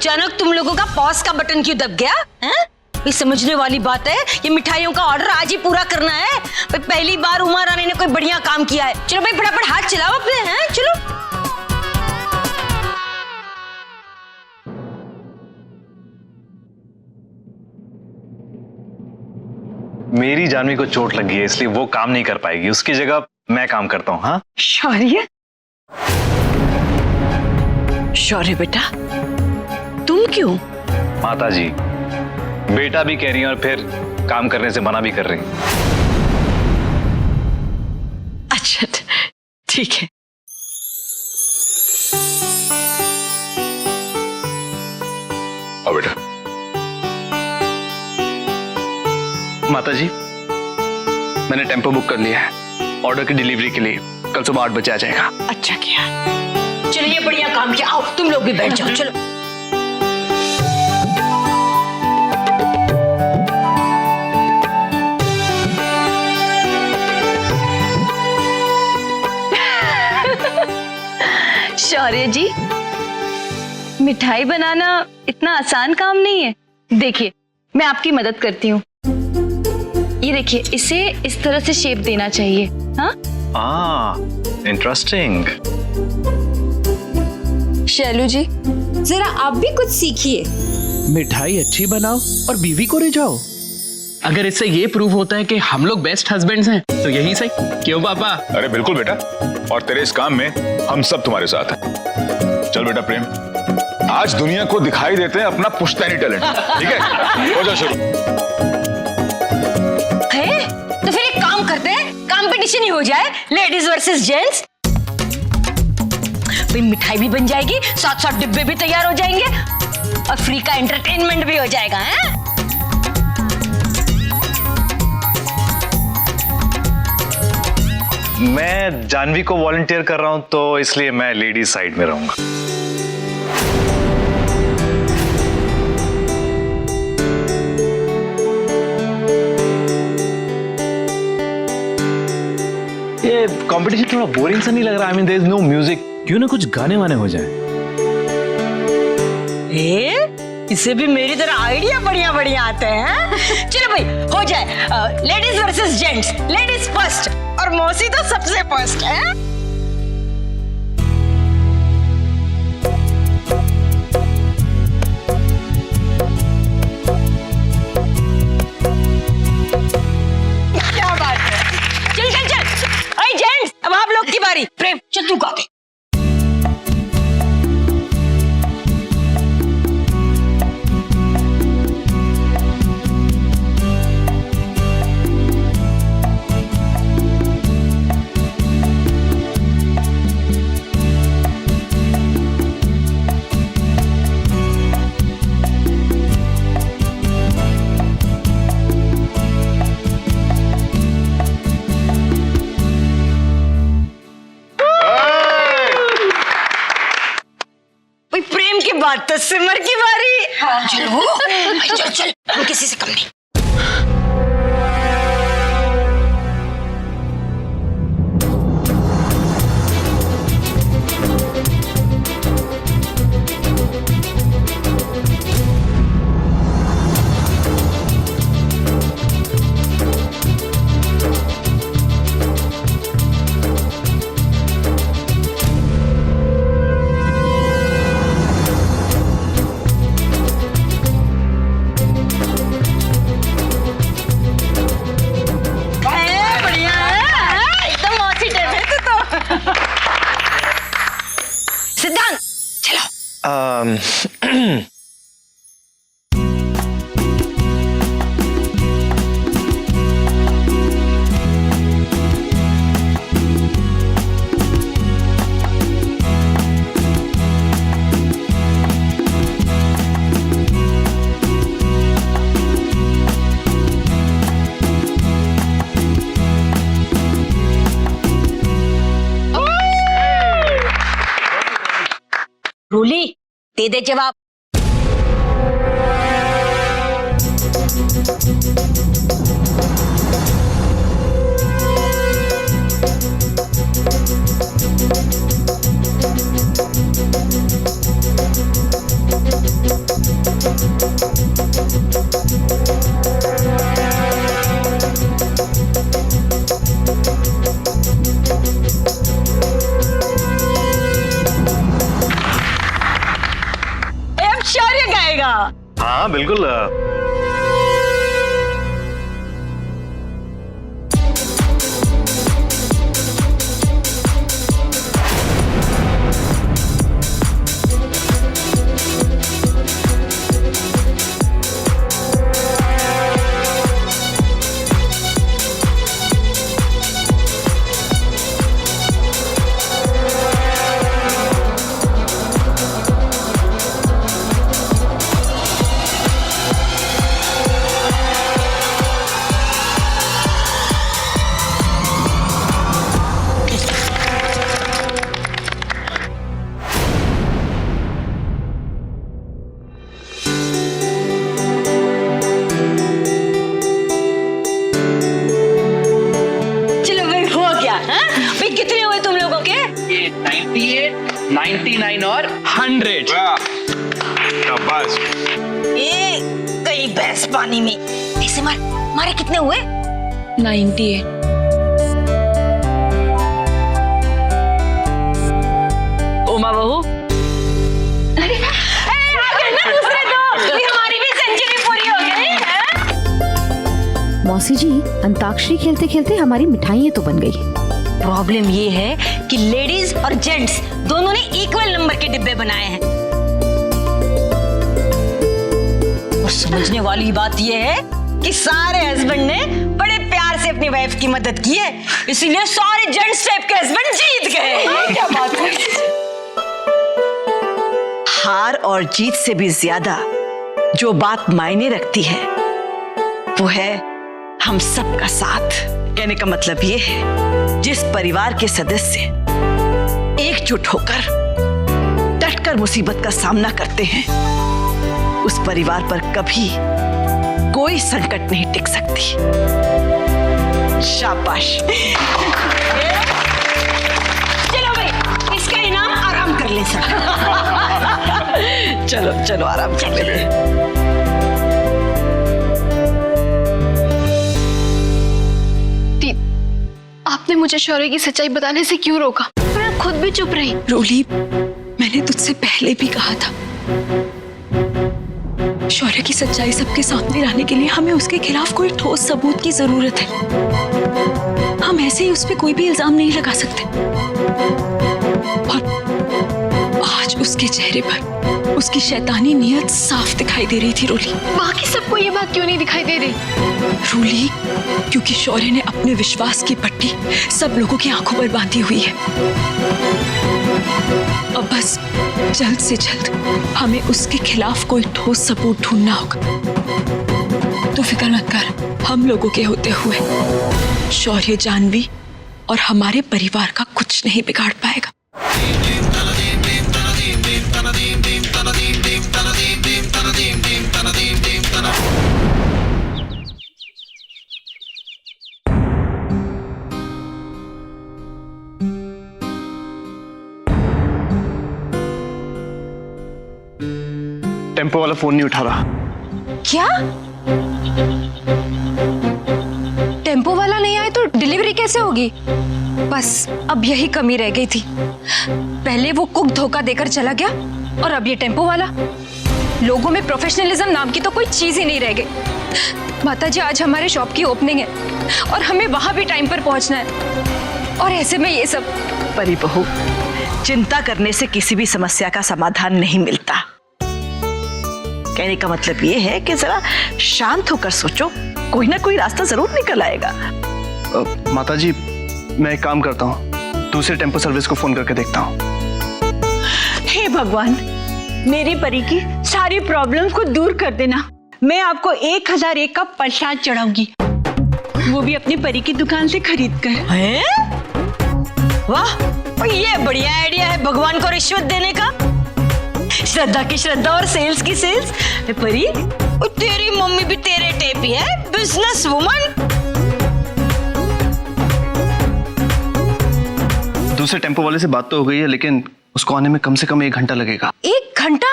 अचानक तुम लोगों का पॉज का बटन क्यों दब गया हैं? ये समझने वाली बात है। ये मिठाइयों का ऑर्डर आज ही पूरा करना है। भाई पहली बार उमा रानी ने कोई बढ़िया काम किया है। चलो भाई फटाफट हाथ चलाओ अपने, हैं? चलो। मेरी जानवी को चोट लगी है इसलिए वो काम नहीं कर पाएगी, उसकी जगह मैं काम करता हूँ। हाँ शौर्य, शौर्य बेटा तुम क्यों? माता जी, बेटा भी कह रही है और फिर काम करने से मना भी कर रही है। अच्छा ठीक है। आओ बेटा। माता जी, मैंने टेम्पो बुक कर लिया है ऑर्डर की डिलीवरी के लिए। कल सुबह 8 बजे आ जाएगा। अच्छा किया। चलो ये बढ़िया काम किया। आओ तुम लोग भी बैठ जाओ। चलो। शौर्य जी, मिठाई बनाना इतना आसान काम नहीं है। देखिए मैं आपकी मदद करती हूँ। ये देखिए, इसे इस तरह से शेप देना चाहिए। हाँ इंटरेस्टिंग। शैलू जी, जरा आप भी कुछ सीखिए। मिठाई अच्छी बनाओ और बीवी को रिझाओ। अगर इससे ये प्रूव होता है कि हम लोग बेस्ट हस्बैंड्स हैं तो यही सही। क्यों पापा? अरे बिल्कुल बेटा, और तेरे इस काम में हम सब तुम्हारे साथ हैं। चल बेटा प्रेम, आज दुनिया को दिखाई देते हैं अपना पुश्तैनी टैलेंट। ठीक है, हो जाओ शुरू। है? तो फिर एक काम करते हैं, कंपटीशन ही हो जाए, लेडीज वर्सेस जेंट्स। भाई मिठाई भी बन जाएगी, साथ साथ डिब्बे भी तैयार हो जाएंगे और फ्री का एंटरटेनमेंट भी हो जाएगा। हैं? मैं जानवी को वॉलंटियर कर रहा हूं तो इसलिए मैं लेडीज साइड में रहूंगा। ये कंपटीशन थोड़ा बोरिंग सा नहीं लग रहा? I mean there is no music. क्यों ना कुछ गाने वाने हो जाए? इसे भी मेरी तरह आइडिया बढ़िया बढ़िया आते हैं। चलो भाई हो जाए, ladies versus gents, ladies first और मौसी तो सबसे फर्स्ट है। क्या बात है। चल चल चल, अरे जेंट्स अब आप लोग की बारी। प्रेम चल तू गा दे। बात तो सिमर की बारी। हाँ। चलो चल चल, हम किसी से कम नहीं। सिद्धांत चलो। रूली दे दे जवाब। 99 और 100। शाबाश। ए कई भैंस पानी में। ऐसे मारे कितने हुए? 98। उमा बहू, हमारी भी सेंचुरी पूरी हो गई है। मौसी जी, अंताक्षरी खेलते खेलते हमारी मिठाइयाँ तो बन गई। प्रॉब्लम ये है कि लेडीज और जेंट्स दोनों ने इक्वल नंबर के डिब्बे बनाए हैं। और समझने वाली बात ये है कि सारे हस्बैंड ने बड़े प्यार से अपनी वाइफ की मदद की है, इसीलिए सारे जेंट्स टाइप के हस्बैंड जीत गए। क्या बात है। हार और जीत से भी ज्यादा जो बात मायने रखती है वो है हम सबका साथ। कहने का मतलब ये है जिस परिवार के सदस्य एकजुट होकर डटकर मुसीबत का सामना करते हैं उस परिवार पर कभी कोई संकट नहीं टिक सकती। शाबाश। चलो भाई, इसका इनाम आराम कर ले सब। चलो चलो आराम कर ले। आपने मुझे शौर्य की सच्चाई बताने से क्यों रोका? मैं आप खुद भी चुप रही। रोली, मैंने तुझसे पहले भी कहा था, शौर्य की सच्चाई सबके सामने लाने के लिए हमें उसके खिलाफ कोई ठोस सबूत की जरूरत है। हम ऐसे ही उस पर कोई भी इल्जाम नहीं लगा सकते। और आज उसके चेहरे पर उसकी शैतानी नीयत साफ दिखाई दे रही थी रोली। बाकी सबको ये बात क्यों नहीं दिखाई दे रही? रोली, क्योंकि शौर्य ने अपने विश्वास की पट्टी सब लोगों की आंखों पर बांधी हुई है। अब बस जल्द से जल्द हमें उसके खिलाफ कोई ठोस सबूत ढूंढना होगा। तो फिक्र मत कर, हम लोगों के होते हुए शौर्य, जानवी और हमारे परिवार का कुछ नहीं बिगाड़ पाएगा। टेम्पो वाला फोन नहीं उठा रहा। क्या? टेम्पो वाला नहीं आए तो डिलीवरी कैसे होगी? बस अब यही कमी रह गई थी। पहले वो कुक धोखा देकर चला गया और अब ये टेम्पो वाला। लोगों में प्रोफेशनलिज्म नाम की तो कोई चीज ही नहीं रह गई। माताजी, आज हमारे शॉप की ओपनिंग है और हमें वहां भी टाइम पर पहुंचना है, और ऐसे में ये सब। परी बहू, चिंता करने से किसी भी समस्या का समाधान नहीं मिलता। कहने का मतलब ये है कि जरा शांत होकर सोचो, कोई ना कोई रास्ता जरूर निकल आएगा। माताजी, मैं एक काम करता हूँ, दूसरे टेम्पो सर्विस को फोन करके देखता हूँ। हे भगवान, मेरी परी की सारी प्रॉब्लम को दूर कर देना। मैं आपको 1001 का प्रसाद चढ़ाऊंगी, वो भी अपनी परी की दुकान से खरीद कर। वाह, ये बढ़िया आइडिया है भगवान को रिश्वत देने का। श्रद्धा की श्रद्धा और सेल्स की सेल्स। परी, तेरी मम्मी भी तेरे टेप ही है, बिजनेस वुमन। दूसरे टेम्पो वाले से बात तो हो गई है, लेकिन उसको आने में कम से कम 1 घंटा लगेगा। 1 घंटा?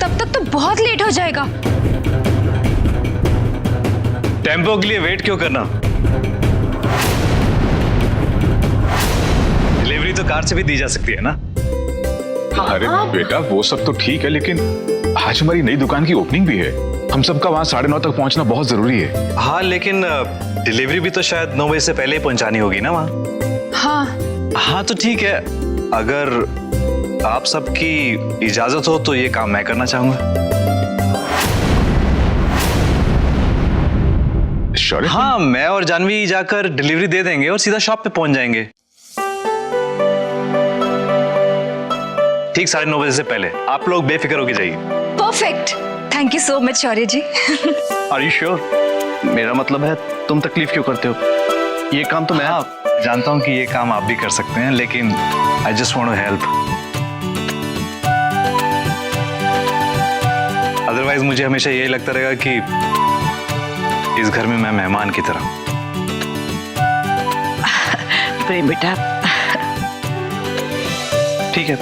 तब तक तो बहुत लेट हो जाएगा। टेम्पो के लिए वेट क्यों करना? डिलीवरी तो कार से भी दी जा सकती है ना। अरे बेटा, वो सब तो ठीक है, लेकिन आज हमारी नई दुकान की ओपनिंग भी है। हम सबका वहां 9:30 तक पहुंचना बहुत जरूरी है। हाँ, लेकिन डिलीवरी भी तो शायद 9 बजे से पहले ही पहुंचानी होगी ना वहाँ। हाँ तो ठीक है, अगर आप सबकी इजाजत हो तो ये काम मैं करना चाहूंगा। शौर्य, हाँ, मैं और जानवी जाकर डिलीवरी दे देंगे और सीधा शॉप पे पहुंच जाएंगे। ठीक 9:30 बजे से पहले आप लोग बेफिक्र होके जाइए। Perfect, thank you so much Shaurya ji. Are you sure? मेरा मतलब है, तुम तकलीफ क्यों करते हो? ये काम तो मैं जानता हूं कि ये काम आप भी कर सकते हैं, लेकिन I just want to help. Otherwise मुझे हमेशा यही लगता रहेगा कि इस घर में मैं मेहमान की तरह। प्रेम बेटा, ठीक है,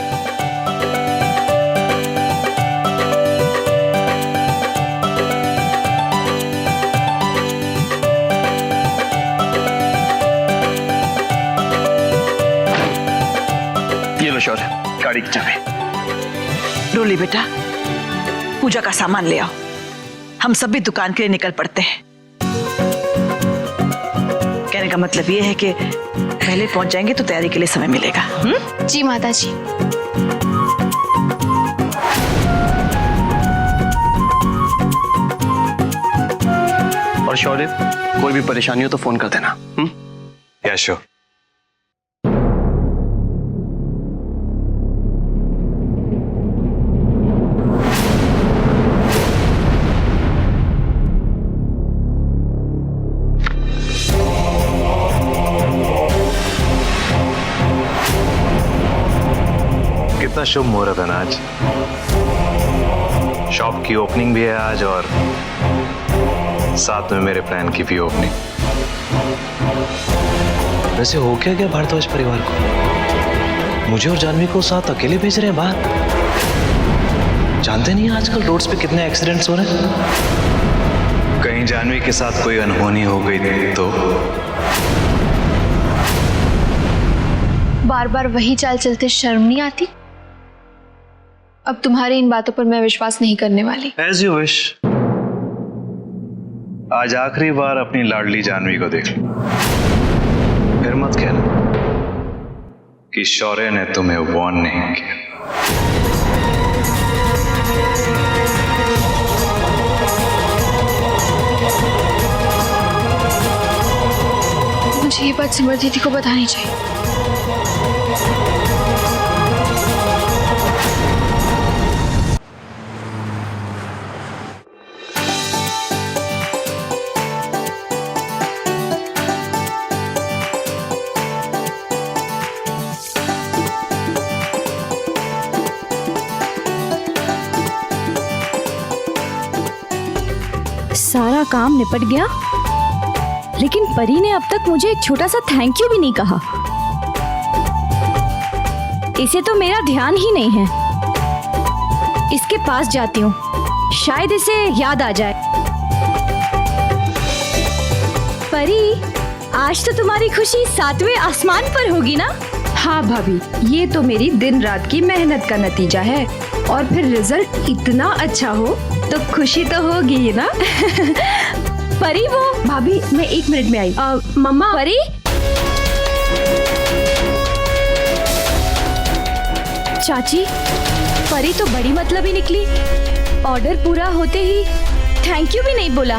तारीख जाने। रोली बेटा, पूजा का सामान ले आओ, हम सब भी दुकान के लिए निकल पड़ते हैं। कहने का मतलब ये है कि पहले पहुंच जाएंगे तो तैयारी के लिए समय मिलेगा। जी माता जी। और शौर्य, कोई भी परेशानी हो तो फोन कर देना। या श्योर। कितना शुभ मुहूर्त है ना आज। शॉप की ओपनिंग भी है आज और साथ में मेरे प्लान की भी ओपनिंग। वैसे हो क्या गया भारद्वाज परिवार को? मुझे और जानवी को साथ अकेले भेज रहे हैं बाहर। जानते नहीं आजकल रोड्स पे कितने एक्सीडेंट्स हो रहे हैं। कहीं जानवी के साथ कोई अनहोनी हो गई तो? बार बार वही चाल चलते शर्म नहीं आती? अब तुम्हारी इन बातों पर मैं विश्वास नहीं करने वाली। As you wish। आज आखिरी बार अपनी लाडली जानवी को देख लो, फिर मत कहना कि शौर्य ने तुम्हें वार्न नहीं किया। मुझे ये बात सिमर दीदी को बतानी चाहिए। सारा काम निपट गया, लेकिन परी ने अब तक मुझे एक छोटा सा थैंक यू भी नहीं कहा। इसे तो मेरा ध्यान ही नहीं है। इसके पास जाती हूँ, शायद इसे याद आ जाए। परी, आज तो तुम्हारी खुशी 7वें आसमान पर होगी ना? हाँ भाभी, ये तो मेरी दिन रात की मेहनत का नतीजा है, और फिर रिजल्ट इतना अच्छा हो तो खुशी तो होगी ही ना। परी, वो भाभी मैं 1 मिनट में आई। मम्मा। परी, चाची, परी तो बड़ी मतलबी निकली। ऑर्डर पूरा होते ही थैंक यू भी नहीं बोला।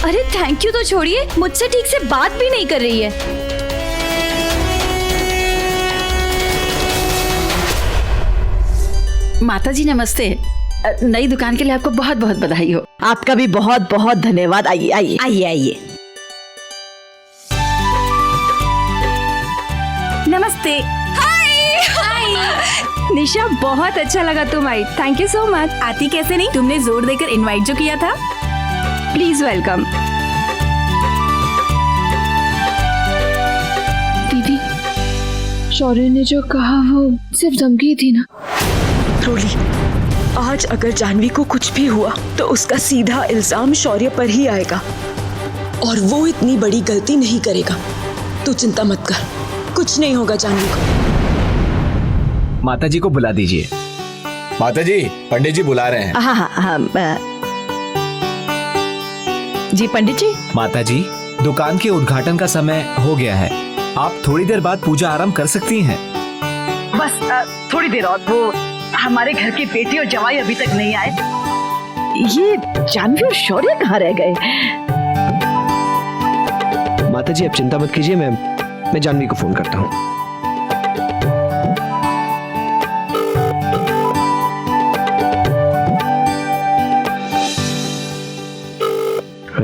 अरे थैंक यू तो छोड़िए, मुझसे ठीक से बात भी नहीं कर रही है। माता जी नमस्ते। नई दुकान के लिए आपको बहुत बहुत बधाई हो। आपका भी बहुत बहुत धन्यवाद। आइए आइए आइए आइए। नमस्ते। हाय। निशा, बहुत अच्छा लगा तुम आई। Thank you so much. आती कैसे नहीं, तुमने जोर देकर इनवाइट जो किया था। Please welcome. दीदी, शौर्य ने जो कहा वो सिर्फ धमकी थी ना? रोली, आज अगर जानवी को कुछ भी हुआ तो उसका सीधा इल्जाम शौर्य पर ही आएगा, और वो इतनी बड़ी गलती नहीं करेगा। तू चिंता मत कर, कुछ नहीं होगा जानवी को। माता जी को बुला दीजिए। माता जी, पंडित जी बुला रहे हैं। हाँ हाँ हाँ। जी पंडित जी। माता जी, दुकान के उद्घाटन का समय हो गया है, आप थोड़ी देर बाद पूजा आरंभ कर सकती हैं। बस थोड़ी देर और। वो हमारे घर की बेटी और जवाई अभी तक नहीं आए। ये जानवी और शौर्य कहाँ रह गए? माता जी, आप चिंता मत कीजिए, मैं जानवी को फोन करता हूँ।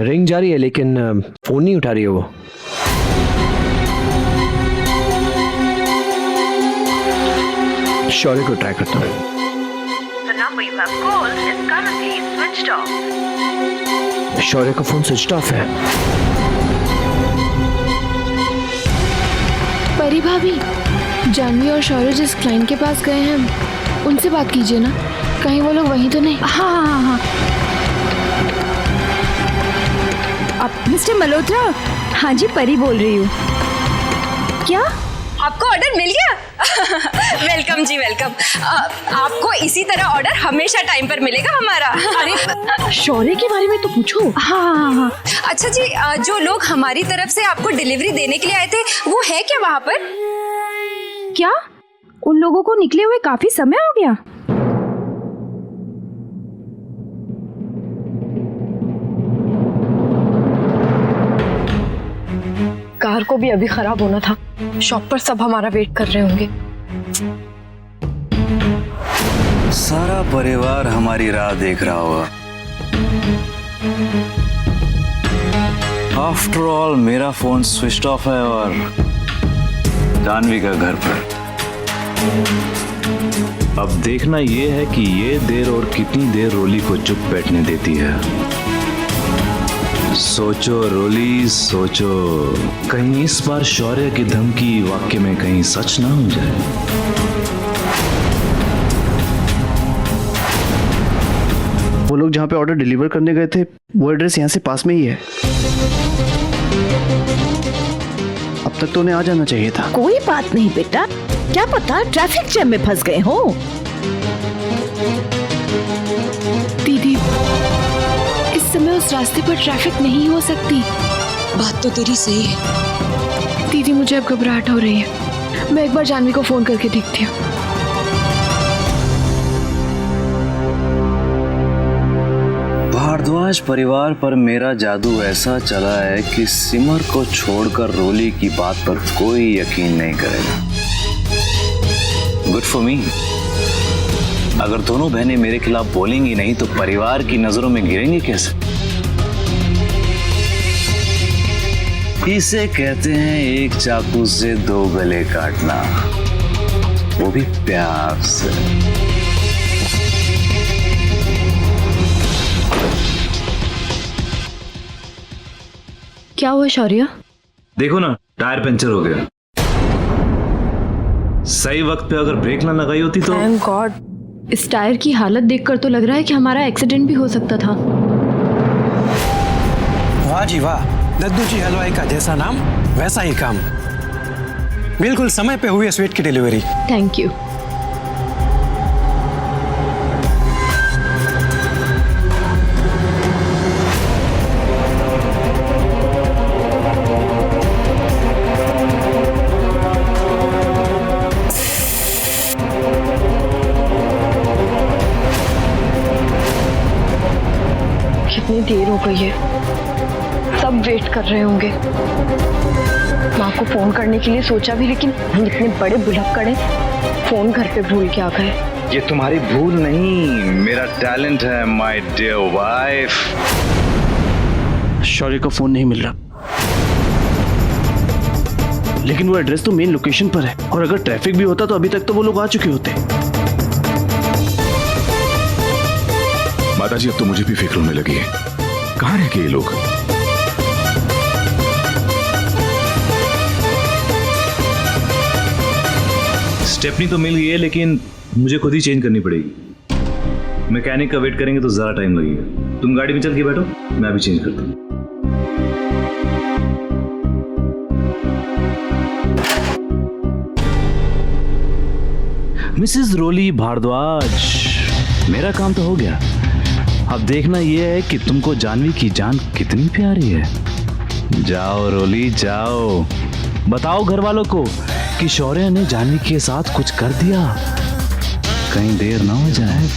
रिंग जारी है लेकिन फोन नहीं उठा रही है वो। शौर्य को ट्राई करता हूँ। शौर्य का फोन स्विच ऑफ है। परी भाभी, जानवी और शौर्य जिस क्लाइंट के पास गए हैं उनसे बात कीजिए ना, कहीं वो लोग वहीं तो नहीं। हाँ हाँ हाँ। आप मिस्टर मल्होत्रा? हाँ जी, परी बोल रही हूँ। क्या? आपको ऑर्डर मिल गया? वेलकम जी वेलकम। आपको इसी तरह ऑर्डर हमेशा टाइम पर मिलेगा हमारा। अरे शौर्य के बारे में तो पूछो। हाँ। अच्छा जी, जो लोग हमारी तरफ से आपको डिलीवरी देने के लिए आए थे वो है क्या वहाँ पर? क्या उन लोगों को निकले हुए काफी समय हो गया? कार को भी अभी खराब होना था। शॉप पर सब हमारा वेट कर रहे होंगे। सारा परिवार हमारी राह देख रहा होगा। आफ्टर ऑल मेरा फोन स्विच ऑफ है और जानवी का घर पर। अब देखना ये है कि ये देर और कितनी देर रोली को चुप बैठने देती है। सोचो रोली सोचो, कहीं इस बार शौर्य की धमकी वाक्य में कहीं सच ना हो जाए। वो लोग जहाँ पे ऑर्डर डिलीवर करने गए थे वो एड्रेस यहाँ से पास में ही है। अब तक तो उन्हें आ जाना चाहिए था। कोई बात नहीं बेटा, क्या पता ट्रैफिक जैम में फंस गए हो। दीदी, इस समय उस रास्ते पर ट्रैफिक नहीं हो सकती। बात तो तेरी सही है। दीदी, मुझे अब घबराहट हो रही है। मैं एक बार जानवी को फोन करके देखती हूँ। भारद्वाज परिवार पर मेरा जादू ऐसा चला है कि सिमर को छोड़कर रोली की बात पर कोई यकीन नहीं करेगा। Good for me. अगर दोनों बहनें मेरे खिलाफ बोलेंगी नहीं तो परिवार की नजरों में गिरेंगी कैसे? इसे कहते हैं एक चाकू से दो गले काटना, वो भी प्यार से। क्या हुआ शौर्य? देखो ना, टायर पंचर हो गया। सही वक्त पे अगर ब्रेक ना लगाई होती तो। Thank God. इस टायर की हालत देखकर तो लग रहा है कि हमारा एक्सीडेंट भी हो सकता था। वाह जी वाह, दद्दू जी हलवाई का जैसा नाम वैसा ही काम। बिल्कुल समय पे हुई स्वीट की डिलीवरी। Thank you. कितनी देर हो गई है, सब वेट कर रहे होंगे। माँ को फोन करने के लिए सोचा भी, लेकिन हम इतने बड़े भुलक्कड़ हैं, फोन घर पे भूल के आ गए। ये तुम्हारी भूल नहीं, मेरा टैलेंट है माय डियर वाइफ। शौर्य का फोन नहीं मिल रहा, लेकिन वो एड्रेस तो मेन लोकेशन पर है और अगर ट्रैफिक भी होता तो अभी तक तो वो लोग आ चुके होते। माताजी, अब तो मुझे भी फिक्र होने लगी है। कहाँ रह गए ये लोग? स्टेपनी तो मिल गई है, लेकिन मुझे खुद ही चेंज करनी पड़ेगी। मैकेनिक का वेट करेंगे तो ज्यादा टाइम लगेगा। तुम गाड़ी में चल के बैठो, मैं अभी चेंज करता हूँ। मिसेस रोली भारद्वाज, मेरा काम तो हो गया। अब देखना यह है कि तुमको जानवी की जान कितनी प्यारी है। जाओ रोली जाओ, बताओ घर वालों को कि शौर्य ने जानवी के साथ कुछ कर दिया, कहीं देर ना हो जाए।